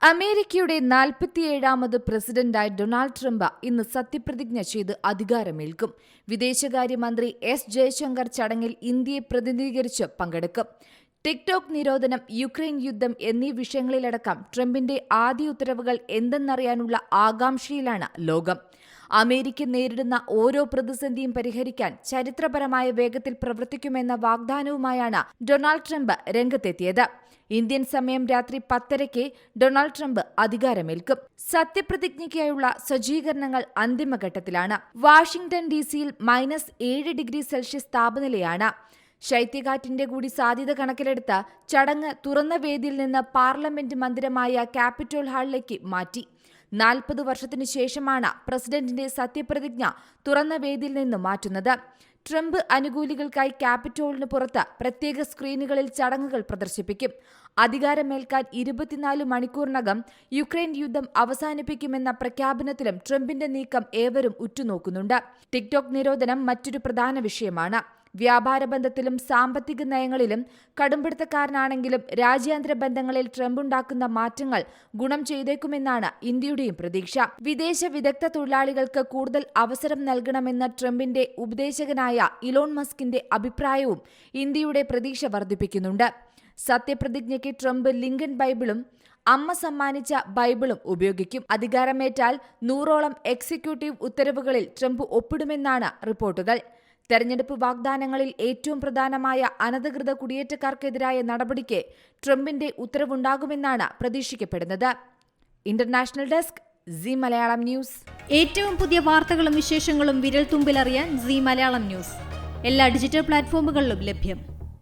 അമേരിക്കയുടെ 47ാമത് പ്രസിഡന്റായി Donald Trump ഇന്ന് സത്യപ്രതിജ്ഞ ചെയ്ത് അധികാരമേൽക്കും. വിദേശകാര്യമന്ത്രി എസ് ജയശങ്കർ ചടങ്ങിൽ ഇന്ത്യയെ പ്രതിനിധീകരിച്ച് പങ്കെടുക്കും. ടിക്ടോക്ക് നിരോധനം, യുക്രൈൻ യുദ്ധം എന്നീ വിഷയങ്ങളിലടക്കം ട്രംപിന്റെ ആദ്യ ഉത്തരവുകൾ എന്തെന്നറിയാനുള്ള ആകാംക്ഷയിലാണ് ലോകം. അമേരിക്ക നേരിടുന്ന ഓരോ പ്രതിസന്ധിയും പരിഹരിക്കാൻ ചരിത്രപരമായ വേഗത്തിൽ പ്രവർത്തിക്കുമെന്ന വാഗ്ദാനവുമായാണ് ഡൊണാൾഡ് ട്രംപ് രംഗത്തെത്തിയത്. ഇന്ത്യൻ സമയം രാത്രി 10:30 ഡൊണാൾഡ് ട്രംപ് അധികാരമേൽക്കും. സത്യപ്രതിജ്ഞയ്ക്കായുള്ള സജ്ജീകരണങ്ങൾ അന്തിമഘട്ടത്തിലാണ്. വാഷിംഗ്ടൺ ഡിസിയിൽ -7 ഡിഗ്രി സെൽഷ്യസ് താപനിലയാണ്. ശൈത്യകാറ്റിന്റെ കൂടി സാധ്യത കണക്കിലെടുത്ത് ചടങ്ങ് തുറന്ന വേദിയിൽ നിന്ന് പാർലമെന്റ് മന്ദിരമായ ക്യാപിറ്റോൾ ഹാളിലേക്ക് മാറ്റി. 40 വർഷത്തിനു ശേഷമാണ് പ്രസിഡന്റിന്റെ സത്യപ്രതിജ്ഞ തുറന്ന വേദിയിൽ നിന്ന് മാറ്റുന്നത്. ട്രംപ് അനുകൂലികൾക്കായി ക്യാപിറ്റോളിന് പുറത്ത് പ്രത്യേക സ്ക്രീനുകളിൽ ചടങ്ങുകൾ പ്രദർശിപ്പിക്കും. അധികാരമേൽക്കാൻ 24 മണിക്കൂറിനകം യുക്രൈൻ യുദ്ധം അവസാനിപ്പിക്കുമെന്ന പ്രഖ്യാപനത്തിലും ട്രംപിന്റെ നീക്കം ഏവരും ഉറ്റുനോക്കുന്നുണ്ട്. ടിക്ടോക്ക് നിരോധനം മറ്റൊരു പ്രധാന വിഷയമാണ്. വ്യാപാര ബന്ധത്തിലും സാമ്പത്തിക നയങ്ങളിലും കടുംപിടുത്തക്കാരനാണെങ്കിലും രാജ്യാന്തര ബന്ധങ്ങളിൽ ട്രംപ് ഉണ്ടാക്കുന്ന മാറ്റങ്ങൾ ഗുണം ചെയ്തേക്കുമെന്നാണ് ഇന്ത്യയുടെയും പ്രതീക്ഷ. വിദേശ വിദഗ്ധ തൊഴിലാളികൾക്ക് കൂടുതൽ അവസരം നൽകണമെന്ന ട്രംപിന്റെ ഉപദേശകനായ ഇലോൺ മസ്കിന്റെ അഭിപ്രായവും ഇന്ത്യയുടെ പ്രതീക്ഷ വർദ്ധിപ്പിക്കുന്നുണ്ട്. സത്യപ്രതിജ്ഞയ്ക്ക് ട്രംപ് ലിങ്കൻ ബൈബിളും അമ്മ സമ്മാനിച്ച ബൈബിളും ഉപയോഗിക്കും. അധികാരമേറ്റാൽ 100ഓളം എക്സിക്യൂട്ടീവ് ഉത്തരവുകളിൽ ട്രംപ് ഒപ്പിടുമെന്നാണ് റിപ്പോർട്ടുകൾ. തെരഞ്ഞെടുപ്പ് വാഗ്ദാനങ്ങളിൽ ഏറ്റവും പ്രധാനമായ അനധികൃത കുടിയേറ്റക്കാർക്കെതിരായ നടപടിക്ക് ട്രംപിന്റെ ഉത്തരവുണ്ടാകുമെന്നാണ് പ്രതീക്ഷിക്കപ്പെടുന്നത്. International desk, Zee Malayalam news. ഏറ്റവും പുതിയ വാർത്തകളും വിശേഷങ്ങളും വിരൽ തുമ്പിലറിയാൻ സീ മലയാളം ന്യൂസ് എല്ലാ ഡിജിറ്റൽ പ്ലാറ്റ്ഫോമുകളിലും ലഭ്യം.